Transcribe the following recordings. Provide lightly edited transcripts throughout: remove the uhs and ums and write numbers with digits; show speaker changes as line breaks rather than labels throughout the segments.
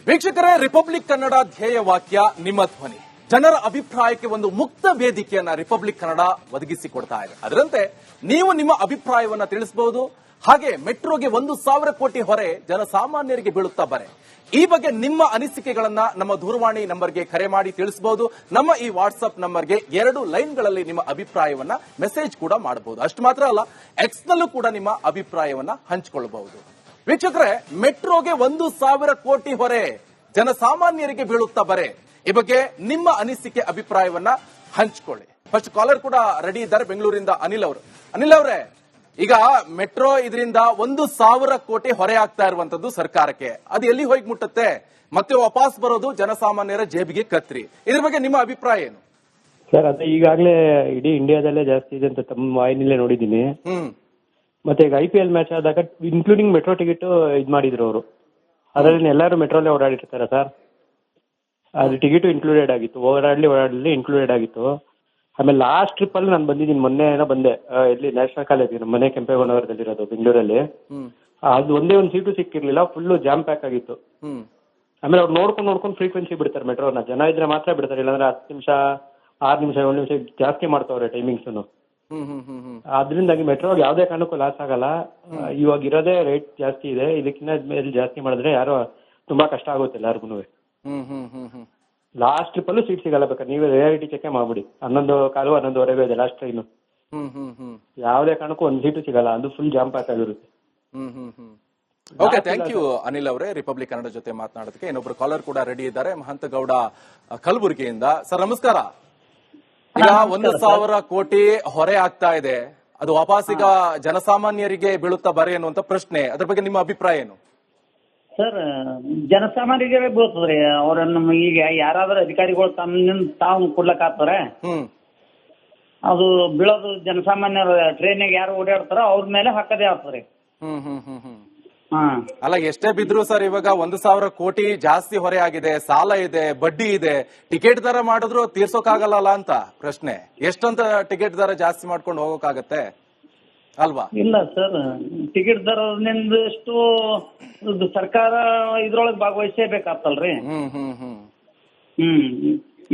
ವೀಕ್ಷಕರೇ, ರಿಪಬ್ಲಿಕ್ ಕನ್ನಡ ಧ್ಯೇಯ ವಾಕ್ಯ ನಿಮ್ಮ ಧ್ವನಿ. ಜನರ ಅಭಿಪ್ರಾಯಕ್ಕೆ ಒಂದು ಮುಕ್ತ ವೇದಿಕೆಯನ್ನ ರಿಪಬ್ಲಿಕ್ ಕನ್ನಡ ಒದಗಿಸಿಕೊಡ್ತಾ ಇದೆ. ಅದರಂತೆ ನೀವು ನಿಮ್ಮ ಅಭಿಪ್ರಾಯವನ್ನ ತಿಳಿಸಬಹುದು. ಹಾಗೆ ಮೆಟ್ರೋಗೆ 1,000 ಕೋಟಿ ಹೊರೆ ಜನಸಾಮಾನ್ಯರಿಗೆ ಬೀಳುತ್ತಾ ಬರೆ. ಈ ಬಗ್ಗೆ ನಿಮ್ಮ ಅನಿಸಿಕೆಗಳನ್ನ ನಮ್ಮ ದೂರವಾಣಿ ನಂಬರ್ಗೆ ಕರೆ ಮಾಡಿ ತಿಳಿಸಬಹುದು. ನಮ್ಮ ಈ ವಾಟ್ಸ್ಆಪ್ ನಂಬರ್ಗೆ 2 ಲೈನ್ಗಳಲ್ಲಿ ನಿಮ್ಮ ಅಭಿಪ್ರಾಯವನ್ನ ಮೆಸೇಜ್ ಕೂಡ ಮಾಡಬಹುದು. ಅಷ್ಟು ಮಾತ್ರ ಅಲ್ಲ, ಎಕ್ಸ್ ನಲ್ಲೂ ಕೂಡ ನಿಮ್ಮ ಅಭಿಪ್ರಾಯವನ್ನ ಹಂಚಿಕೊಳ್ಳಬಹುದು. ವೀಕ್ಷಕರೇ, ಮೆಟ್ರೋಗೆ 1,000 ಕೋಟಿ ಹೊರೆ ಜನಸಾಮಾನ್ಯರಿಗೆ ಬೀಳುತ್ತಾ ಬರೆ. ಈ ಬಗ್ಗೆ ನಿಮ್ಮ ಅನಿಸಿಕೆ ಅಭಿಪ್ರಾಯವನ್ನ ಹಂಚಿಕೊಳ್ಳಿ. ಫಸ್ಟ್ ಕಾಲರ್ ಕೂಡ ರೆಡಿ ಇದ್ದಾರೆ, ಬೆಂಗಳೂರಿಂದ ಅನಿಲ್ ಅವರು. ಅನಿಲ್ ಅವರೇ, ಈಗ ಮೆಟ್ರೋ ಇದರಿಂದ 1,000 ಕೋಟಿ ಹೊರೆ ಆಗ್ತಾ ಇರುವಂತದ್ದು ಸರ್ಕಾರಕ್ಕೆ. ಅದು ಎಲ್ಲಿ ಹೋಗಿ ಮುಟ್ಟುತ್ತೆ, ಮತ್ತೆ ವಾಪಸ್ ಬರೋದು ಜನಸಾಮಾನ್ಯರ ಜೇಬಿಗೆ ಕತ್ರಿ. ಇದ್ರ ಬಗ್ಗೆ ನಿಮ್ಮ ಅಭಿಪ್ರಾಯ ಏನು?
ಸರ್, ಅದೇ ಈಗಾಗಲೇ ಇಡೀ ಇಂಡಿಯಾದಲ್ಲೇ ಜಾಸ್ತಿ ಇದೆ ಅಂತ ತಮ್ಮ ವಾಹಿನಿಲೇ ನೋಡಿದ್ದೀನಿ. ಮತ್ತೆ ಈಗ IPL ಮ್ಯಾಚ್ ಆದಾಗ ಇನ್ಕ್ಲೂಡಿಂಗ್ ಮೆಟ್ರೋ ಟಿಕೆಟ್ ಇದ್ ಮಾಡಿದ್ರು ಅವರು. ಅದರಲ್ಲಿ ಎಲ್ಲರೂ ಮೆಟ್ರೋಲ್ಲೇ ಓಡಾಡಿರ್ತಾರೆ ಸರ್. ಅದು ಟಿಕೆಟ್ ಇನ್ಕ್ಲೂಡೆಡ್ ಆಗಿತ್ತು, ಓಡಾಡ್ಲಿ ಇನ್ಕ್ಲೂಡೆಡ್ ಆಗಿತ್ತು. ಆಮೇಲೆ ಲಾಸ್ಟ್ ಟ್ರಿಪ್ ಅಲ್ಲಿ ನಾನು ಬಂದಿದ್ದೀನಿ, ಮೊನ್ನೆ ಏನೋ ಬಂದೆ. ಇಲ್ಲಿ ನ್ಯಾಷನಲ್ ಕಾಲೇಜ್ ನಮ್ಮ ಮನೆ ಕೆಂಪೇಗೌಡನಗರದಲ್ಲಿರೋದು ಬೆಂಗಳೂರಲ್ಲಿ. ಅದು ಒಂದೇ ಒಂದು ಸೀಟು ಸಿಕ್ಕಿರ್ಲಿಲ್ಲ, ಫುಲ್ ಜಾಮ್ ಪ್ಯಾಕ್ ಆಗಿತ್ತು. ಆಮೇಲೆ ಅವ್ರು ನೋಡ್ಕೊಂಡು ಫ್ರೀಕ್ವೆನ್ಸಿ ಬಿಡ್ತಾರೆ ಮೆಟ್ರೋನ. ಜನ ಇದ್ರೆ ಮಾತ್ರ ಬಿಡ್ತಾರೆ, ಇಲ್ಲಾಂದ್ರೆ 10 ನಿಮಿಷ 6 ನಿಮಿಷ 7 ನಿಮಿಷ ಜಾಸ್ತಿ ಮಾಡ್ತಾವ್ರೆ ಟೈಮಿಂಗ್ಸ್. ಅದ್ರಿಂದಾಗಿ ಮೆಟ್ರೋಗೆ ಯಾವ್ದೇ ಕಾರಣಕ್ಕೂ ಲಾಸ್ ಆಗಲ್ಲ. ಇವಾಗ ಇರೋದೇ ರೇಟ್ ಜಾಸ್ತಿ ಇದೆ, ಇದಕ್ಕಿಂತ ಮೇಲೆ ಜಾಸ್ತಿ ಮಾಡಿದ್ರೆ ಯಾರೋ ತುಂಬಾ ಕಷ್ಟ ಆಗುತ್ತೆ ಎಲ್ಲಾರ್ಗು. ಲಾಸ್ಟ್ ಟ್ರಿಪ್ ಅಲ್ಲೂ ಸೀಟ್ ಸಿಗಲ್ಲ, ಬೇಕಾದ್ರೆ ನೀವೇ ರಿಯಾಲಿಟಿ ಚೆಕ್ ಮಾಡ್ಬಿಡಿ. 11:15 11:15 ಇದೆ ಲಾಸ್ಟ್ ಟ್ರೈನ್. ಯಾವ್ದೇ ಕಾರಣಕ್ಕೂ ಒಂದು ಸೀಟು ಸಿಗಲ್ಲ, ಅದು ಫುಲ್ ಜಾಮ್ ಪ್ಯಾಕ್ ಆಗಿರುತ್ತೆ.
ಓಕೆ, ಥ್ಯಾಂಕ್ ಯು ಅನಿಲ್ ಅವರೇ, ರಿಪಬ್ಲಿಕ್ ಕನ್ನಡ ಜೊತೆ ಮಾತನಾಡೋದಕ್ಕೆ. ಇನ್ನೊಬ್ರು ಕಾಲರ್ ಕೂಡ ರೆಡಿ ಇದ್ದಾರೆ, ಮಹಂತಗೌಡ ಕಲಬುರಗಿಯಿಂದ. ಸರ್ ನಮಸ್ಕಾರ. ಈಗ 1,000 ಕೋಟಿ ಹೊರೆ ಆಗ್ತಾ ಇದೆ, ಅದು ವಾಪಸ್ ಈಗ ಜನಸಾಮಾನ್ಯರಿಗೆ ಬೀಳುತ್ತಾ ಬರೆ ಅನ್ನುವಂತ ಪ್ರಶ್ನೆ. ಅದ್ರ ಬಗ್ಗೆ ನಿಮ್ಮ ಅಭಿಪ್ರಾಯ ಏನು?
ಸರ್, ಜನಸಾಮಾನ್ಯರಿಗೆ ಬೀಳ್ತದ್ರಿ. ಅವ್ರನ್ನ ಈಗ ಯಾರಾದ್ರೂ ಅಧಿಕಾರಿಗಳು ತಾವು ಕೊಡ್ಲಕ್ ಆಗ್ತಾರೆ. ಅದು ಬೀಳೋದು ಜನಸಾಮಾನ್ಯರ ಟ್ರೈನಿಗೆ ಯಾರು ಓಡಾಡ್ತಾರೋ ಅವ್ರ ಮೇಲೆ ಹಾಕದೇ ಆಗ್ತದ್ರಿ.
ಅಲ್ಲ, ಎಷ್ಟೇ ಬಿದ್ರು ಸರ್, ಇವಾಗ 1,000 ಕೋಟಿ ಜಾಸ್ತಿ ಹೊರೆ ಆಗಿದೆ, ಸಾಲ ಇದೆ, ಬಡ್ಡಿ ಇದೆ. ಟಿಕೆಟ್ ದರ ಮಾಡಿದ್ರು ತೀರ್ಸೋಕಾಗಲ್ಲ ಅಂತ ಪ್ರಶ್ನೆ. ಎಷ್ಟಂತ ಟಿಕೆಟ್ ದರ ಜಾಸ್ತಿ ಮಾಡ್ಕೊಂಡು ಹೋಗೋಕಾಗತ್ತೆ ಅಲ್ವಾ?
ಇಲ್ಲ ಸರ್, ಟಿಕೆಟ್ ದರದಿಂದಷ್ಟು ಸರ್ಕಾರ ಇದ್ರೊಳಗೆ ಭಾಗವಹಿಸೇಬೇಕಾಗ್ತಲ್ರಿ.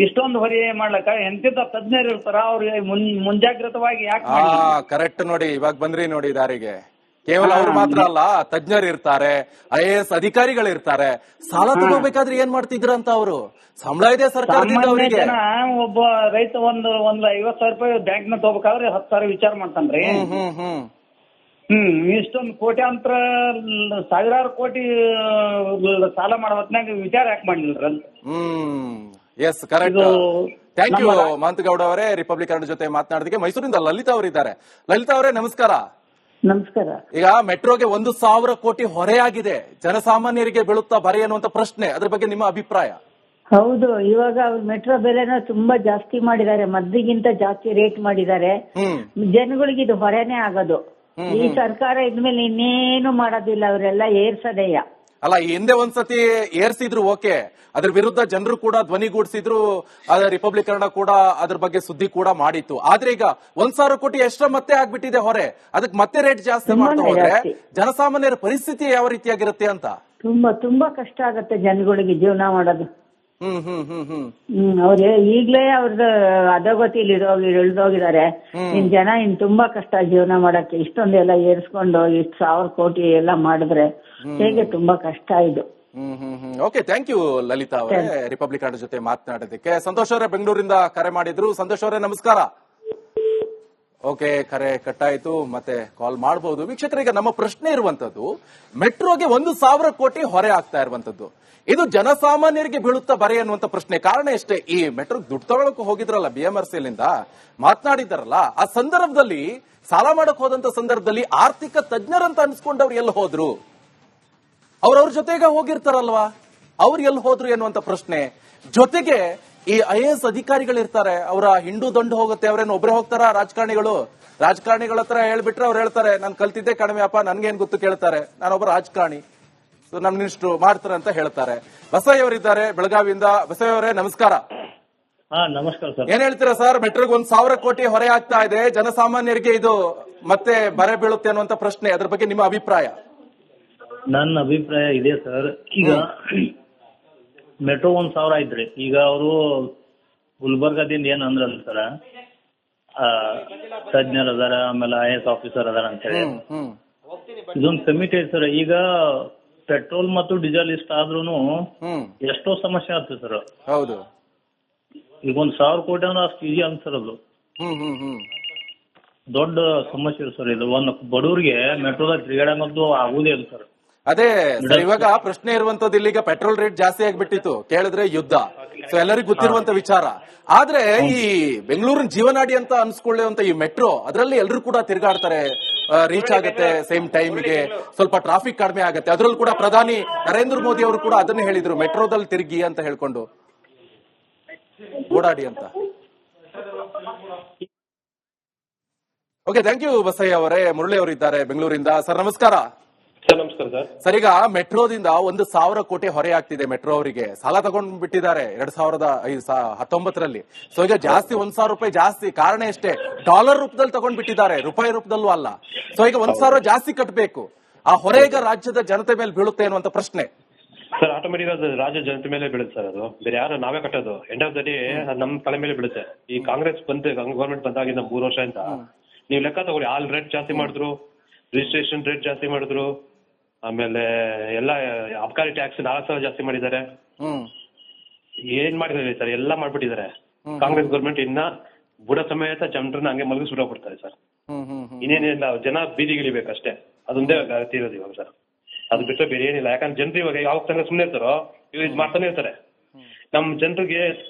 ಇಷ್ಟೊಂದು ಹೊರೆ ಮಾಡ್ಲಕ್ಕ ಎಂತಿದ್ದ ತಜ್ಞರು ಇರ್ತಾರ, ಅವ್ರಿಗೆ ಮುಂಜಾಗ್ರತವಾಗಿ ಯಾಕೆ?
ಕರೆಕ್ಟ್ ನೋಡಿ, ಇವಾಗ ಬಂದ್ರಿ ನೋಡಿ ದಾರಿಗೆ. ಕೇವಲ ಅವ್ರು ಮಾತ್ರ ಅಲ್ಲ, ತಜ್ಞರು ಇರ್ತಾರೆ, IAS ಅಧಿಕಾರಿಗಳಿರ್ತಾರೆ. ಸಾಲ ತಗೋಬೇಕಾದ್ರೆ ಏನ್ ಮಾಡ್ತಿದ್ರಂತ ಅವರು? ಸಂಬಳ ಇದೆ ಸರ್ಕಾರದಿಂದ ಅವರಿಗೆ.
ಒಬ್ಬ ರೈತ ಒಂದು 50,000 ರೂಪಾಯಿ ಬ್ಯಾಂಕ್ ನ ತಗೋಬೇಕಾದ್ರೆ 10,000 ವಿಚಾರ ಮಾಡ್ತಾನ್ರಿ. ಇಷ್ಟೊಂದು ಕೋಟ್ಯಾಂತರ ಸಾವಿರಾರು ಕೋಟಿ ಸಾಲ ಮಾಡೋ ಹೊತ್ನಾಗ ವಿಚಾರ ಯಾಕೆ ಮಾಡ್ಲಿಲ್ರ?
Yes, correct. Thank you Mahantagowda ಅವರೇ, ರಿಪಬ್ಲಿಕ್ ಕನ್ನಡ ಜೊತೆ ಮಾತನಾಡೋದಕ್ಕೆ. ಮೈಸೂರಿಂದ ಲಲಿತಾ ಅವರಿದ್ದಾರೆ. ಲಲಿತಾ ಅವರೇ ನಮಸ್ಕಾರ.
ನಮಸ್ಕಾರ.
ಈಗ ಮೆಟ್ರೋಗೆ 1,000 ಕೋಟಿ ಹೊರೆ ಆಗಿದೆ, ಜನಸಾಮಾನ್ಯರಿಗೆ ಬೀಳುತ್ತಾ ಬರೆ ಅನ್ನುವಂತ ಪ್ರಶ್ನೆ. ಅದ್ರ ಬಗ್ಗೆ ನಿಮ್ಮ ಅಭಿಪ್ರಾಯ?
ಹೌದು, ಇವಾಗ ಮೆಟ್ರೋ ಬೆಲೆನ ತುಂಬಾ ಜಾಸ್ತಿ ಮಾಡಿದ್ದಾರೆ, ಮದ್ದಿಗಿಂತ ಜಾಸ್ತಿ ರೇಟ್ ಮಾಡಿದ್ದಾರೆ. ಜನಗಳಿಗೆ ಇದು ಹೊರೆನೇ ಆಗೋದು. ಈ ಸರ್ಕಾರ ಇದ್ಮೇಲೆ ಇನ್ನೇನು ಮಾಡೋದಿಲ್ಲ, ಅವರೆಲ್ಲ ಏರ್ಸದೆಯ.
ಅಲ್ಲ, ಈ ಹಿಂದೆ ಒಂದ್ಸತಿ ಏರ್ಸಿದ್ರು, ಓಕೆ, ಅದ್ರ ವಿರುದ್ಧ ಜನರು ಕೂಡ ಧ್ವನಿಗೂಡಿಸಿದ್ರು. ರಿಪಬ್ಲಿಕ್ ಕನ್ನಡ ಕೂಡ ಅದ್ರ ಬಗ್ಗೆ ಸುದ್ದಿ ಕೂಡ ಮಾಡಿತ್ತು. ಆದ್ರೆ ಈಗ 1,000 ಕೋಟಿ ಎಷ್ಟರ ಮತ್ತೆ ಆಗ್ಬಿಟ್ಟಿದೆ ಹೊರೆ. ಅದಕ್ಕೆ ಮತ್ತೆ ರೇಟ್ ಜಾಸ್ತಿ ಮಾಡ್ತಾ ಹೋದ್ರೆ ಜನಸಾಮಾನ್ಯರ ಪರಿಸ್ಥಿತಿ ಯಾವ ರೀತಿಯಾಗಿರುತ್ತೆ ಅಂತ
ತುಂಬಾ ಕಷ್ಟ ಆಗತ್ತೆ ಜನಗಳಿಗೆ ಜೀವನ ಮಾಡೋದು. ಅವ್ರು ಈಗ್ಲೇ ಅವ್ರದ್ದು ಅಧೋಗತಿಲಿ ಇಳಿದೋಗಿದ್ದಾರೆ. ಜನ ತುಂಬಾ ಕಷ್ಟ ಜೀವನ ಮಾಡಕ್ಕೆ. ಇಷ್ಟೊಂದೆಲ್ಲ ಏರ್ಸ್ಕೊಂಡು 1,000 ಕೋಟಿ ಎಲ್ಲ ಮಾಡಿದ್ರೆ ಹೇಗೆ? ತುಂಬಾ ಕಷ್ಟ ಇದು.
ಓಕೆ, ಥ್ಯಾಂಕ್ ಯು ಲಲಿತಾ ಅವರೇ, ರಿಪಬ್ಲಿಕ್ ಕನ್ನಡ ಜೊತೆ ಮಾತನಾಡೋದಕ್ಕೆ. ಸಂತೋಷ್ ಅವರೇ ಬೆಂಗಳೂರಿಂದ ಕರೆ ಮಾಡಿದ್ರು. ಸಂತೋಷ್ ಅವರೇ ನಮಸ್ಕಾರ. ಓಕೆ, ಕರೆ ಕಟ್ಟಾಯ್ತು, ಮತ್ತೆ ಕಾಲ್ ಮಾಡಬಹುದು. ವೀಕ್ಷಕರಿಗೆ ನಮ್ಮ ಪ್ರಶ್ನೆ ಇರುವಂತದ್ದು, ಮೆಟ್ರೋಗೆ 1,000 ಕೋಟಿ ಹೊರೆ ಆಗ್ತಾ ಇರುವಂತದ್ದು, ಇದು ಜನಸಾಮಾನ್ಯರಿಗೆ ಬೀಳುತ್ತಾ ಬರೆ ಅನ್ನುವಂತ ಪ್ರಶ್ನೆ. ಕಾರಣ ಎಷ್ಟೇ, ಈ ಮೆಟ್ರೋ ದುಡ್ಡು ತಗೊಳಕ್ ಹೋಗಿದ್ರಲ್ಲ BMRCಲಿಂದ ಮಾತನಾಡಿದಾರಲ್ಲ, ಆ ಸಂದರ್ಭದಲ್ಲಿ ಸಾಲ ಮಾಡಕ್ ಹೋದಂತ ಸಂದರ್ಭದಲ್ಲಿ ಆರ್ಥಿಕ ತಜ್ಞರಂತ ಅನ್ಸ್ಕೊಂಡವ್ರು ಎಲ್ಲಿ ಹೋದ್ರು? ಅವ್ರವ್ರ ಜೊತೆಗೆ ಹೋಗಿರ್ತಾರಲ್ವಾ, ಅವ್ರು ಎಲ್ಲಿ ಹೋದ್ರು ಎನ್ನುವಂತ ಪ್ರಶ್ನೆ. ಜೊತೆಗೆ ಈ IAS ಅಧಿಕಾರಿಗಳಿರ್ತಾರೆ, ಅವರ ಹಿಂಡು ದಂಡು ಹೋಗುತ್ತೆ. ಅವ್ರೇನು ಒಬ್ಬರೇ ಹೋಗ್ತಾರ? ರಾಜಕಾರಣಿಗಳ ಹತ್ರ ಹೇಳ್ಬಿಟ್ರೆ ಅವ್ರು ಹೇಳ್ತಾರೆ, ನಾನು ಕಲ್ತಿದ್ದೆ ಕಡಿಮೆ ಅಪ್ಪ, ನನ್ಗೇನ್ ಗೊತ್ತು ಕೇಳ್ತಾರೆ, ನಾನೊಬ್ಬ ರಾಜಕಾರಣಿ, ಸೊ ನಮ್ ಮಿನಿಸ್ಟ್ರು ಮಾಡ್ತಾರೆ ಅಂತ ಹೇಳ್ತಾರೆ. ಬಸಯ್ಯ ಅವರಿದ್ದಾರೆ ಬೆಳಗಾವಿಯಿಂದ. ಬಸಯ್ಯ ಅವರೇ ನಮಸ್ಕಾರ.
ನಮಸ್ಕಾರ ಸರ್.
ಏನ್ ಹೇಳ್ತೀರಾ ಸರ್? ಮೆಟ್ರೋಗೆ 1,000 ಕೋಟಿ ಹೊರೆ ಆಗ್ತಾ ಇದೆ, ಜನಸಾಮಾನ್ಯರಿಗೆ ಇದು ಮತ್ತೆ ಬರೆ ಬೀಳುತ್ತೆ ಅನ್ನುವಂತ ಪ್ರಶ್ನೆ. ಅದ್ರ ಬಗ್ಗೆ ನಿಮ್ಮ ಅಭಿಪ್ರಾಯ?
ನನ್ನ ಅಭಿಪ್ರಾಯ ಇದೆ ಸರ್. ಈಗ
ಮೆಟ್ರೋ 1,000 ಐತ್ರಿ. ಈಗ ಅವರು ಗುಲ್ಬರ್ಗದಿಂದ ಏನ್ ಅಂದ್ರಲ್ಲ ಸರ್, ತಜ್ಞರ್ ಅದಾರ, ಆಮೇಲೆ IAS ಆಫೀಸರ್ ಅದಾರ ಅಂತ ಹೇಳಿ ಇದೊಂದು ಕಮಿಟಿ ಐತಿ ಸರ್. ಈಗ ಪೆಟ್ರೋಲ್ ಮತ್ತು ಡೀಸೆಲ್ ಇಷ್ಟ ಆದ್ರೂನು ಎಷ್ಟೋ ಸಮಸ್ಯೆ ಆಗ್ತದೆ ಸರ್.
ಹೌದು,
ಈಗ 1,000 ಕೋಟಿ ಅಂದ್ರೆ ಅಷ್ಟು ಈಜಿ ಅನ್ಸರದು, ದೊಡ್ಡ ಸಮಸ್ಯೆ ಸರ್. ಇದು ಒಂದು ಬಡವರಿಗೆ ಮೆಟ್ರೋದಾಗ ತಿರುಗಾಡಂಗಂತೂ ಆಗುದೇ ಇಲ್ಲ ಸರ್.
ಅದೇ ಸರ್, ಇವಾಗ ಪ್ರಶ್ನೆ ಇರುವಂತದ್ದು ಇಲ್ಲಿಗ ಪೆಟ್ರೋಲ್ ರೇಟ್ ಜಾಸ್ತಿ ಆಗ್ಬಿಟ್ಟಿತ್ತು, ಕೇಳಿದ್ರೆ ಯುದ್ಧ. ಸೊ ಎಲ್ಲರಿಗೂ ಗೊತ್ತಿರುವಂತ ವಿಚಾರ. ಆದ್ರೆ ಈ ಬೆಂಗಳೂರಿನ ಜೀವನಾಡಿ ಅಂತ ಅನ್ಸ್ಕೊಳ್ಳುವಂತ ಈ ಮೆಟ್ರೋ, ಅದರಲ್ಲಿ ಎಲ್ಲರೂ ಕೂಡ ತಿರುಗಾಡ್ತಾರೆ, ರೀಚ್ ಆಗುತ್ತೆ ಸೇಮ್ ಟೈಮ್ಗೆ, ಸ್ವಲ್ಪ ಟ್ರಾಫಿಕ್ ಕಡಿಮೆ ಆಗುತ್ತೆ. ಅದರಲ್ಲೂ ಕೂಡ ಪ್ರಧಾನಿ ನರೇಂದ್ರ ಮೋದಿ ಅವರು ಕೂಡ ಅದನ್ನೇ ಹೇಳಿದ್ರು, ಮೆಟ್ರೋದಲ್ಲಿ ತಿರುಗಿ ಅಂತ ಹೇಳ್ಕೊಂಡು ಓಡಾಡಿ ಅಂತ. ಓಕೆ, ಥ್ಯಾಂಕ್ ಯು ಬಸಯ್ಯ ಅವರೇ. ಮುರಳಿ ಅವರು ಇದ್ದಾರೆ ಬೆಂಗಳೂರಿಂದ. ಸರ್ ನಮಸ್ಕಾರ.
ಸರ್ ನಮಸ್ಕಾರ ಸರ್.
ಸರ್, ಈಗ ಮೆಟ್ರೋದಿಂದ 1,000 ಕೋಟಿ ಹೊರೆ ಆಗ್ತಿದೆ. ಮೆಟ್ರೋ ಅವರಿಗೆ ಸಾಲ ತಗೊಂಡ್ ಬಿಟ್ಟಿದ್ದಾರೆ 2019ರಲ್ಲಿ. ಸೊ ಈಗ ಜಾಸ್ತಿ 1,000 ರೂಪಾಯಿ ಜಾಸ್ತಿ. ಕಾರಣ ಎಷ್ಟೇ, ಡಾಲರ್ ರೂಪದಲ್ಲಿ ತಗೊಂಡ್ ಬಿಟ್ಟಿದ್ದಾರೆ, ರೂಪಾಯಿ ರೂಪದಲ್ಲೂ ಅಲ್ಲ. ಸೊ ಈಗ 1,000 ಜಾಸ್ತಿ ಕಟ್ಟಬೇಕು. ಆ ಹೊರೆ ಈಗ ರಾಜ್ಯದ ಜನತೆ ಮೇಲೆ ಬೀಳುತ್ತೆ ಅನ್ನುವಂತ ಪ್ರಶ್ನೆ.
ಸರ್ ಆಟೋಮೆಟಿಕ್ ಅದು ರಾಜ್ಯ ಜನತೆ ಮೇಲೆ ಬೀಳುತ್ತೆ ಸರ್. ಅದು ಬೇರೆ ಯಾರು ನಾವೇ ಕಟ್ಟೋದು. ಎಂಡ್ ಆಫ್ ದ ಡೇ ನಮ್ ತಲೆ ಮೇಲೆ ಬೀಳುತ್ತೆ. ಈ ಕಾಂಗ್ರೆಸ್ ಗವರ್ಮೆಂಟ್ ಬಂದಾಗಿಂದ 3 ವರ್ಷ ಅಂತ ನೀವು ಲೆಕ್ಕ ತಗೊಳ್ಳಿ. ಆಲ್ ರೇಟ್ ಜಾಸ್ತಿ ಮಾಡಿದ್ರು, ರಿಜಿಸ್ಟ್ರೇಷನ್ ರೇಟ್ ಜಾಸ್ತಿ ಮಾಡಿದ್ರು, ಆಮೇಲೆ ಎಲ್ಲ ಅಬ್ಕಾರಿ ಟ್ಯಾಕ್ಸ್ 4,000 ಜಾಸ್ತಿ ಮಾಡಿದ್ದಾರೆ. ಏನ್ ಮಾಡಿದ್ದಾರೆ ಸರ್, ಎಲ್ಲ ಮಾಡ್ಬಿಟ್ಟಿದ್ದಾರೆ. ಕಾಂಗ್ರೆಸ್ ಗವರ್ಮೆಂಟ್ ಇನ್ನ ಬುಡ ಸಮೇತ ಜನರನ್ನ ಹಂಗೆ ಮಲಗಿಸಿ ಬಿಡೋಗ್ಬಿಡ್ತಾರೆ ಸರ್. ಇನ್ನೇನಿಲ್ಲ, ಜನ ಬೀದಿಗಿಳಿಬೇಕಷ್ಟೇ, ಅದೊಂದೇ ಅಗತ್ಯ ಇರೋದು ಇವಾಗ ಸರ್. ಅದು ಬಿಟ್ಟರೆ ಬೇರೆ ಏನಿಲ್ಲ. ಯಾಕಂದ್ರೆ ಜನರು ಇವಾಗ ಯಾವ ತಂಗ ಸುಮ್ಮನೆ ಇರ್ತಾರೋ ಇವ್ರು ಇದು ಮಾಡ್ತಾನೆ ಇರ್ತಾರೆ. ನಮ್ ಜನರಿಗೆ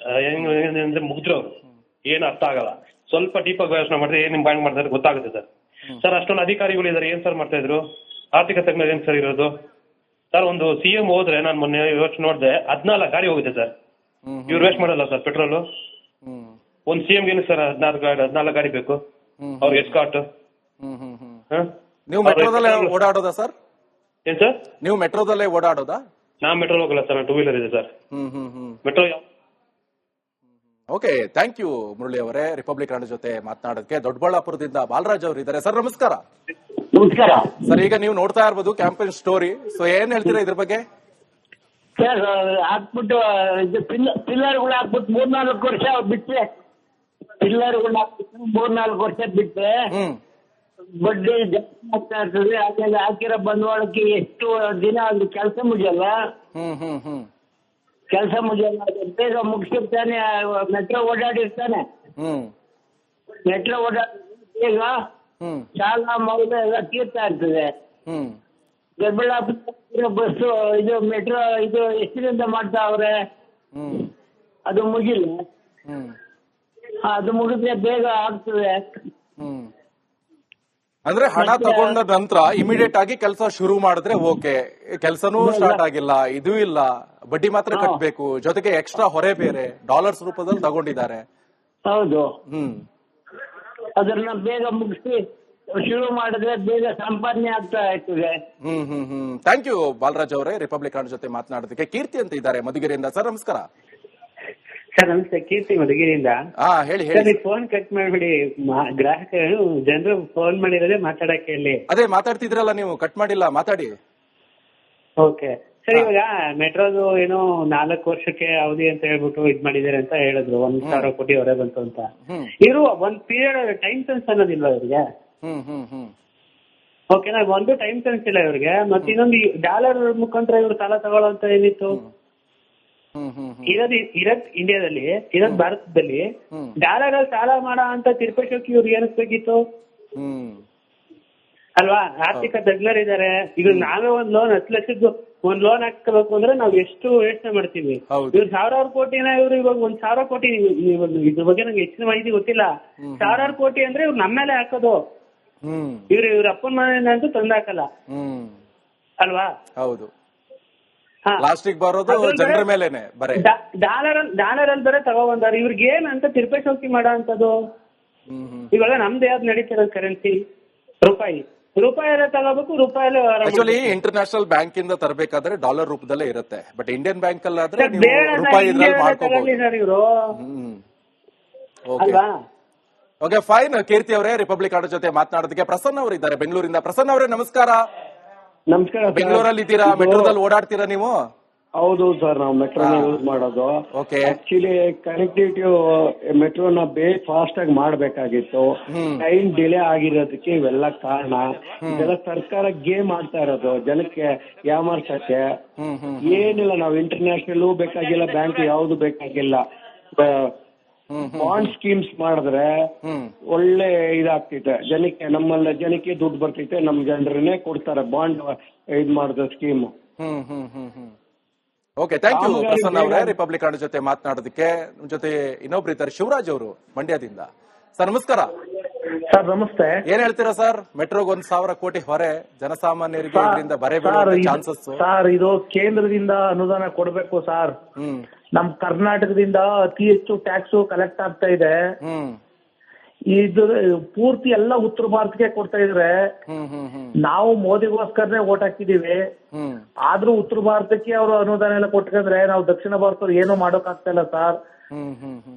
ಏನಂದ್ರೆ ಮುಗ್ದ್ರು ಅವ್ರು ಏನ್ ಅರ್ಥ ಆಗಲ್ಲ. ಸ್ವಲ್ಪ ಡೀಪ್ ಆಗಿ ಯೋಚನೆ ಮಾಡಿದ್ರೆ ಏನ್ ಬ್ಯಾಂಕ್ ಮಾಡ್ತಾರೆ ಗೊತ್ತಾಗುತ್ತೆ ಸರ್. ಸರ್ ಅಷ್ಟೊಂದು ಅಧಿಕಾರಿಗಳು ಇದಾರೆ, ಏನ್ ಸರ್ ಮಾಡ್ತಾ ಇದ್ರು? ಆರ್ಥಿಕ ತಜ್ಞರು ಏನ್ ಸರ್ ಇರೋದು ಸರ್? ಒಂದು CM ಹೋದ್ರೆ ನಾನು ಮೊನ್ನೆ ಯೋಚನೆ ನೋಡಿದೆ, 14 ಗಾಡಿ ಹೋಗುತ್ತೆ ಸರ್. ಇವ್ರು ವೇಸ್ಟ್ ಮಾಡಲ್ಲ ಸರ್ ಪೆಟ್ರೋಲು. ಒಂದ್ CM ಏನು ಸರ್ 14 ಗಾಡಿ ಬೇಕು ಅವ್ರಿಗೆ ಎಸ್ಕಾರ್ಟ್.
ನೀವು ಮೆಟ್ರೋದಲ್ಲೇ ಓಡಾಡೋದಾ ಸರ್?
ಏನ್ ಸರ್,
ನೀವು ಮೆಟ್ರೋದಲ್ಲೇ ಓಡಾಡೋದಾ?
ನಾ ಮೆಟ್ರೋ ಹೋಗಲ್ಲ ಸರ್, 2 ವೀಲರ್ ಇದೆ sir. Metro
okay, thank you Murali ಅವರೇ ರಿಪಬ್ಲಿಕ್ ಕನ್ನಡ ಜೊತೆ ಮಾತನಾಡೋದಕ್ಕೆ. ದೊಡ್ಡಬಳ್ಳಾಪುರದಿಂದ ಬಾಲರಾಜ್ ಅವರು ಇದ್ದಾರೆ. ಸರ್ ನಮಸ್ಕಾರ.
ನಮಸ್ಕಾರ
ಸರ್, ಈಗ ನೀವು ನೋಡ್ತಾ ಇರ್ಬೋದು ಕ್ಯಾಂಪೇನ್ ಸ್ಟೋರಿ. ಸೊ ಏನ್ ಹೇಳ್ತೀರಾ ಇದ್ರ ಬಗ್ಗೆ?
ಸರ್ ಹಾಕ್ಬಿಟ್ಟು ಪಿಲ್ಲರ್ಗಳು ಹಾಕ್ಬಿಟ್ಟು 3-4 ವರ್ಷ ಬಿಟ್ಟರೆ, ಪಿಲ್ಲರ್ಗಳು ಹಾಕ್ಬಿಟ್ಟು 3-4 ವರ್ಷ ಬಿಟ್ಟರೆ ಬಡ್ಡಿ ಜಾಸ್ತಿ ಆಗ್ತಾ ಇರ್ತದೆ. ಆಮೇಲೆ ಹಾಕಿರೋ ಬಂಡವಾಳಕ್ಕೆ ಎಷ್ಟು ದಿನ ಅದು ಕೆಲಸ ಮುಗಿಯಲ್ಲ. ಕೆಲಸ ಮುಗಿಯಲ್ಲ, ಬೇಗ ಮುಗಿಸಿರ್ತಾನೆ. ಮೆಟ್ರೋ ಓಡಾಡಿರ್ತಾನೆ, ಮೆಟ್ರೋ ಓಡಾಡಿ ಬೇಗ ಸಾಲ ಮೌಲ್ಯ ಎಲ್ಲ ತೀರ್ತಾ ಇರ್ತದೆ. ದೊಡ್ಡಬಳ್ಳಾಪುರ ಬಸ್ಸು ಇದು ಮೆಟ್ರೋ ಇದು ಎಷ್ಟರಿಂದ ಮಾಡ್ತಾ ಅವ್ರೆ, ಅದು ಮುಗಿಲ್ಲ. ಅದು ಮುಗಿದ್ರೆ ಬೇಗ ಆಗ್ತದೆ.
ಅಂದ್ರೆ ಹಣ ತಗೊಂಡ ನಂತರ ಇಮಿಡಿಯೇಟ್ ಆಗಿ ಕೆಲಸ ಶುರು ಮಾಡಿದ್ರೆ ಓಕೆ. ಕೆಲಸನೂ ಸ್ಟಾರ್ಟ್ ಆಗಿಲ್ಲ, ಇದೂ ಇಲ್ಲ, ಬಡ್ಡಿ ಮಾತ್ರ ಕಟ್ಟಬೇಕು, ಜೊತೆಗೆ ಎಕ್ಸ್ಟ್ರಾ ಹೊರೆ ಬೇರೆ ಡಾಲರ್ಸ್ ರೂಪದಲ್ಲಿ ತಗೊಂಡಿದ್ದಾರೆ.
ಹೌದು, ಅದನ್ನ ಬೇಗ ಮುಗಿಸಿ ಶುರು ಮಾಡಿದ್ರೆ ಬೇಗ ಸಂಪಾದನೆ ಆಗ್ತಾ ಇರ್ತದೆ.
ಥ್ಯಾಂಕ್ ಯು ಬಾಲರಾಜ್ ಅವರೇ ರಿಪಬ್ಲಿಕ್ ಕನ್ನಡ ಜೊತೆ ಮಾತನಾಡೋದಕ್ಕೆ. ಕೀರ್ತಿ ಅಂತ ಇದ್ದಾರೆ ಮಧುಗಿರಿಯಿಂದ. ಸರ್ ನಮಸ್ಕಾರ.
ಸರ್ ನಮಸ್ತೆ, ಕೀರ್ತಿ ಮಧುಗಿರಿಯಿಂದ.
ಹೇಳಿ ಹೇಳಿ.
ಫೋನ್ ಕಟ್ ಮಾಡ್ಬಿಡಿ, ಗ್ರಾಹಕರು ಜನರು ಫೋನ್ ಮಾಡಿರೋದೇ ಮಾತಾಡಕ್ಕೆ ಇಲ್ಲಿ.
ಅದೇ ಮಾತಾಡ್ತಿದ್ರಲ್ಲ ನೀವು, ಕಟ್ ಮಾಡಿಲ್ಲ, ಮಾತಾಡಿ.
ಓಕೆ ಸರ್, ಇವಾಗ ಮೆಟ್ರೋದು ಏನೋ 4 ವರ್ಷಕ್ಕೆ ಅವಧಿ ಅಂತ ಹೇಳ್ಬಿಟ್ಟು ಇದ್ ಮಾಡಿದಾರೆ ಅಂತ ಹೇಳಿದ್ರು. 1,000 ಕೋಟಿ ಹೊರೆ ಬಂತು ಅಂತ. ಇವರು ಒಂದ್ ಪೀರಿಯಡ್ ಟೈಮ್ ಸೆನ್ಸ್ ಅನ್ನೋದಿಲ್ವಾ ಇವ್ರಿಗೆ? ಓಕೆನಾ, ಒಂದು ಟೈಮ್ ಸೆನ್ಸ್ ಇಲ್ಲ ಇವ್ರಿಗೆ. ಮತ್ತೆ ಇನ್ನೊಂದು ಡಾಲರ್ ಮುಖಾಂತರ ಇವ್ರು ಸಾಲ ತಗೊಳ್ಳೋಂತ ಏನಿತ್ತು ಇರೋದ್ ಇಂಡಿಯಾದಲ್ಲಿ, ಇರೋದ್ ಭಾರತದಲ್ಲಿ. ಡಾಲರ್ ಅಲ್ಲಿ ಸಾಲ ಮಾಡೋ ಅಂತ ತಿರುಪತಿ ಇವ್ರಿಗೆ ಏನಕ್ಬೇಕಿತ್ತು ಅಲ್ವಾ? ಆರ್ಥಿಕ ತಜ್ಞರಿದ್ದಾರೆ. ಈಗ ನಾವೇ ಒಂದ್ ಲೋನ್ 10 ಲಕ್ಷದ್ದು ಒಂದ್ ಲೋನ್ ಹಾಕಬೇಕು ಅಂದ್ರೆ ನಾವ್ ಎಷ್ಟು ಯೋಚನೆ ಮಾಡ್ತೀವಿ. ಇವ್ರು 1,000 ಕೋಟಿನ ಇವ್ರು ಇವಾಗ 1,000 ಕೋಟಿ, ಇದ್ರ ಬಗ್ಗೆ ನಂಗೆ ಹೆಚ್ಚಿನ ಮಾಹಿತಿ ಗೊತ್ತಿಲ್ಲ. 1,000 ಕೋಟಿ ಅಂದ್ರೆ ಇವ್ರು ನಮ್ಮ ಮೇಲೆ ಹಾಕೋದು. ಇವ್ರ ಅಪ್ಪನ ಮನೆಯಿಂದ ಅಂತೂ ತಂದಾಕಲ್ಲ ಅಲ್ವಾ?
ಹೌದು, ಪ್ಲಾಸ್ಟಿಕ್ ಬರೋದು ಜನರ ಮೇಲೆನೆ.
ಡಾಲರ್ ಅಲ್ಲಿ ಬರೀ ತಗೊಬಂದಾರೆ. ಇವ್ರಿಗೆ ಏನ್ ಅಂತ ತಿರುಪತಿ ಮಾಡೋ ಅಂತದ್ದು? ಇವಾಗ ನಮ್ದು ಯಾವ್ದು ನಡೀತಿರೋದು ಕರೆನ್ಸಿ ರೂಪಾಯಿ. ರೂಪಾಯಿ ತಗೋಬೇಕು, ರೂಪಾಯಿ
ಆಕ್ಚುಲಿ ಇಂಟರ್ನ್ಯಾಷನಲ್ ಬ್ಯಾಂಕ್ ಇಂದ ತರಬೇಕಾದ್ರೆ ಡಾಲರ್ ರೂಪದಲ್ಲೇ ಇರುತ್ತೆ. ಬಟ್ ಇಂಡಿಯನ್ ಬ್ಯಾಂಕ್ ಅಲ್ಲಿ ಆದ್ರೆ ರೂಪಾಯಿ ಇದ್ರಲ್ಲಿ ಮಾಡ್ಕೋಬಹುದು.
ಇವರು
ಓಕೆ ಫೈನ್. ಕೀರ್ತಿ ಅವರೇ ರಿಪಬ್ಲಿಕ್ ಕನ್ನಡ ಜೊತೆ ಮಾತನಾಡೋದಕ್ಕೆ ಪ್ರಸನ್ನ ಅವರು ಇದ್ದಾರೆ ಬೆಂಗಳೂರಿಂದ. ಪ್ರಸನ್ನ ಅವರೇ ನಮಸ್ಕಾರ.
ನಮಸ್ಕಾರ.
ಬೆಂಗಳೂರಲ್ಲಿ ಇದ್ದೀರಾ? ಮೆಟ್ರೋದಲ್ಲಿ ಓಡಾಡ್ತೀರಾ ನೀವು?
ಹೌದು ಸರ್, ನಾವು ಮೆಟ್ರೋನ ಯೂಸ್ ಮಾಡೋದು.
ಓಕೆ.
ಆಕ್ಚುಲಿ ಕನೆಕ್ಟಿವಿಟಿ ಮೆಟ್ರೋನ ಫಾಸ್ಟ್ ಆಗಿ ಮಾಡ್ಬೇಕಾಗಿತ್ತು. ಟೈಮ್ ಡಿಲೇ ಆಗಿರೋದಕ್ಕೆ ಇವೆಲ್ಲ ಕಾರಣ. ಇದೆಲ್ಲ ಸರ್ಕಾರ ಗೇಮ್ ಆಡ್ತಾ ಇರೋದು ಜನಕ್ಕೆ ಯಾಮಾರ್ಸಕ್ಕೆ. ಏನಿಲ್ಲ, ನಾವು ಇಂಟರ್ನ್ಯಾಷನಲ್ ಬೇಕಾಗಿಲ್ಲ, ಬ್ಯಾಂಕ್ ಯಾವ್ದು ಬೇಕಾಗಿಲ್ಲ. ಬಾಂಡ್ ಸ್ಕೀಮ್ಸ್ ಮಾಡಿದ್ರೆ ಒಳ್ಳೆ ಇದಾಗ್ತೈತೆ ಜನಕ್ಕೆ. ನಮ್ಮಲ್ಲ ಜನಕ್ಕೆ ದುಡ್ಡು ಬರ್ತೈತೆ, ನಮ್ ಜನರನ್ನೇ ಕೊಡ್ತಾರೆ ಬಾಂಡ್ ಇದ್ ಮಾಡಿದ scheme.
Okay, thank you Prasanna ಅವರೇ ರಿಪಬ್ಲಿಕ್ ಕನ್ನಡ ಜೊತೆ ಮಾತನಾಡೋದಕ್ಕೆ. ನಿಮ್ ಜೊತೆ ಇನ್ನೊಬ್ರು ಇದ್ದಾರೆ, ಶಿವರಾಜ್ ಅವರು ಮಂಡ್ಯದಿಂದ. ಸರ್ ನಮಸ್ಕಾರ.
ಸರ್ ನಮಸ್ತೆ.
ಏನ್ ಹೇಳ್ತೀರಾ ಸರ್? ಮೆಟ್ರೋಗೆ 1,000 ಕೋಟಿ ಹೊರೆ, ಜನಸಾಮಾನ್ಯರಿಗೆ ಇದರಿಂದ ಬರೆ ಬೀಳುವ ಚಾನ್ಸಸ್.
ಸರ್ ಇದು ಕೇಂದ್ರದಿಂದ ಅನುದಾನ ಕೊಡ್ಬೇಕು ಸರ್. ನಮ್ ಕರ್ನಾಟಕದಿಂದ ಅತಿ ಹೆಚ್ಚು ಟ್ಯಾಕ್ಸ್ ಕಲೆಕ್ಟ್ ಆಗ್ತಾ ಇದೆ. ಇದು ಪೂರ್ತಿ ಎಲ್ಲ ಉತ್ತರ ಭಾರತಕ್ಕೆ ಕೊಡ್ತಾ ಇದ್ರೆ ನಾವು ಮೋದಿಗೋಸ್ಕರನೇ ಓಟ್ ಹಾಕಿದೀವಿ. ಆದ್ರೂ ಉತ್ತರ ಭಾರತಕ್ಕೆ ಅವರು ಅನುದಾನ ಎಲ್ಲ ಕೊಟ್ಕೊಂಡ್ರೆ ನಾವು ದಕ್ಷಿಣ ಭಾರತ ಏನು ಮಾಡೋಕ್ ಆಗ್ತಾ ಇಲ್ಲ ಸರ್.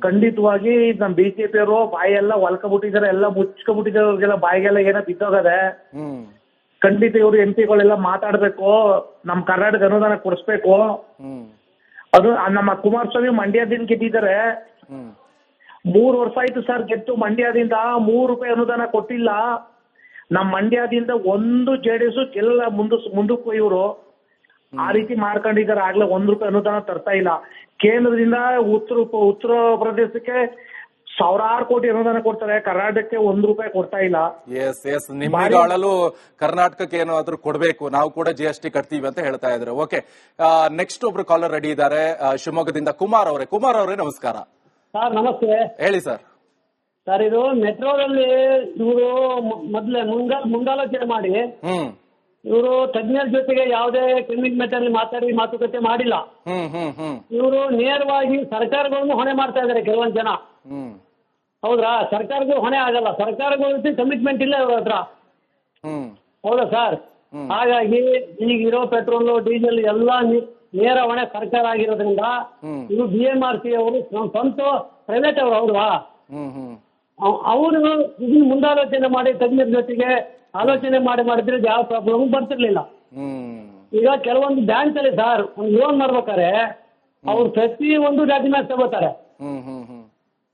ಖಂಡಿತವಾಗಿ ನಮ್ ಬಿಜೆಪಿ ಅವರು ಬಾಯೆಲ್ಲ ಹೊಲ್ಕೊಬಿಟ್ಟಿದ್ದಾರೆ, ಎಲ್ಲ ಮುಚ್ಕೊಬಿಟ್ಟಿದ್ದಾರೆ. ಅವ್ರಿಗೆಲ್ಲ ಬಾಯಿಗೆಲ್ಲ ಏನೋ ಬಿದ್ದೋಗದೆ. ಖಂಡಿತ ಇವರು ಎಂಪಿಗಳೆಲ್ಲ ಮಾತಾಡ್ಬೇಕು, ನಮ್ ಕರ್ನಾಟಕ ಅನುದಾನ ಕೊಡಿಸ್ಬೇಕು. ಅದು ನಮ್ಮ ಕುಮಾರಸ್ವಾಮಿ ಮಂಡ್ಯದಿಂದ ಗೆದ್ದಿದ್ದಾರೆ. 3 ವರ್ಷ ಆಯ್ತು ಸರ್ ಗೆದ್ದು. ಮಂಡ್ಯದಿಂದ 3 ರೂಪಾಯಿ ಅನುದಾನ ಕೊಟ್ಟಿಲ್ಲ. ನಮ್ ಮಂಡ್ಯದಿಂದ ಒಂದು ಜೆಡಿಎಸ್ ಎಲ್ಲ ಮುಂದಕ್ಕೂ ಇವರು ಆ ರೀತಿ ಮಾಡ್ಕೊಂಡಿದ್ದಾರೆ. ಆಗ್ಲೇ 1 ರೂಪಾಯಿ ಅನುದಾನ ತರ್ತಾ ಇಲ್ಲ. ಕೇಂದ್ರದಿಂದ ಉತ್ತರ ಪ್ರದೇಶಕ್ಕೆ 1,000 ಕೋಟಿ ಅನುದಾನ ಕೊಡ್ತಾರೆ, ಕರ್ನಾಟಕಕ್ಕೆ 1 ರೂಪಾಯಿ ಕೊಡ್ತಾ ಇಲ್ಲ.
ಎಸ್ ನಿಮಗೆ ಆಳಲು ಕರ್ನಾಟಕಕ್ಕೆ ಏನಾದ್ರೂ ಕೊಡ್ಬೇಕು, ನಾವು ಕೂಡ GST ಕಟ್ತೀವಿ ಅಂತ ಹೇಳ್ತಾ ಇದ್ರು. ಓಕೆ, ನೆಕ್ಸ್ಟ್ ಒಬ್ರು ಕಾಲರ್ ರೆಡಿ ಇದ್ದಾರೆ, ಶಿವಮೊಗ್ಗದಿಂದ ಕುಮಾರ್ ಅವರೇ ನಮಸ್ಕಾರ.
ಸರ್ ನಮಸ್ತೆ.
ಹೇಳಿ ಸರ್.
ಸರ್ ಇದು ಮೆಟ್ರೋದಲ್ಲಿ ಇವರು ಮೊದ್ಲೇ ಮುಂದಾಲೋಚನೆ ಮಾಡಿ ಇವರು ತಜ್ಞರ ಜೊತೆಗೆ ಯಾವುದೇ ಕಮಿಟ್ಮೆಂಟ್ ಅಲ್ಲಿ ಮಾತುಕತೆ ಮಾಡಿಲ್ಲ. ಇವರು ನೇರವಾಗಿ ಸರ್ಕಾರಗಳನ್ನು ಹೊಣೆ ಮಾಡ್ತಾ ಇದ್ದಾರೆ ಕೆಲವೊಂದು ಜನ. ಹೌದ್ರಾ? ಸರ್ಕಾರಗಳು ಹೊಣೆ ಆಗಲ್ಲ, ಸರ್ಕಾರಗಳ ಕಮಿಟ್ಮೆಂಟ್ ಇಲ್ಲ ಇವ್ರ ಹತ್ರ. ಹೌದಾ ಸರ್? ಹಾಗಾಗಿ ಈಗಿರೋ ಪೆಟ್ರೋಲ್ ಡೀಸೆಲ್ ಎಲ್ಲ ನೇರ ಹೊಣೆ ಸರ್ಕಾರ ಆಗಿರೋದ್ರಿಂದ ಇವರು BMRC ಅವರು ಸ್ವಂತ ಪ್ರೈವೇಟ್ ಅವರು. ಹೌದಾ? ಅವರು ಇದನ್ನ ಮುಂದಾಲೋಚನೆ ಮಾಡಿ ತಜ್ಞರ ಜೊತೆಗೆ ಆಲೋಚನೆ ಮಾಡಿದ್ರೆ ಯಾವ ಪ್ರಾಬ್ಲಮ್ ಬರ್ತಿರ್ಲಿಲ್ಲ. ಈಗ ಕೆಲವೊಂದು ಬ್ಯಾಂಕ್ ಅಲ್ಲಿ ಸರ್ ಒಂದು ಲೋನ್ ಮಾಡ್ಬೇಕಾರೆ ಅವ್ರು ಪ್ರತಿ ಒಂದು ಡಾಕ್ಯುಮೆಂಟ್ಸ್ ತಗೋತಾರೆ.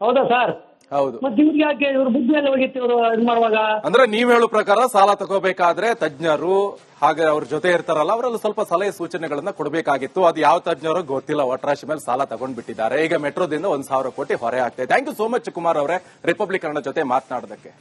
ಹೌದಾ ಸರ್?
ಹೌದು.
ಮತ್ತೆ ಇವ್ರಿಗೆ ಯಾಕೆ ಇವ್ರ ಬುದ್ಧಿಯಲ್ಲಿ ಹೋಗಿತ್ತು ಇವರು ಇದು ಮಾಡುವಾಗ?
ಅಂದ್ರೆ ನೀವ್ ಹೇಳೋ ಪ್ರಕಾರ ಸಾಲ ತಗೋಬೇಕಾದ್ರೆ ತಜ್ಞರು ಹಾಗೆ ಅವ್ರ ಜೊತೆ ಇರ್ತಾರಲ್ಲ, ಅವರೆಲ್ಲ ಸ್ವಲ್ಪ ಸಲಹೆ ಸೂಚನೆಗಳನ್ನ ಕೊಡಬೇಕಾಗಿತ್ತು. ಅದು ಯಾವ ತಜ್ಞರು ಗೊತ್ತಿಲ್ಲ, ಒಟ್ರಾಶಿ ಮೇಲೆ ಸಾಲ ತಗೊಂಡ್ಬಿಟ್ಟಿದ್ದಾರೆ. ಈಗ ಮೆಟ್ರೋದಿಂದ 1,000 ಕೋಟಿ ಹೊರೆ ಆಗ್ತದೆ. Thank you so much Kumar ಅವರೇ ರಿಪಬ್ಲಿಕ್ ಕನ್ನಡ ಜೊತೆ ಮಾತನಾಡೋದಕ್ಕೆ.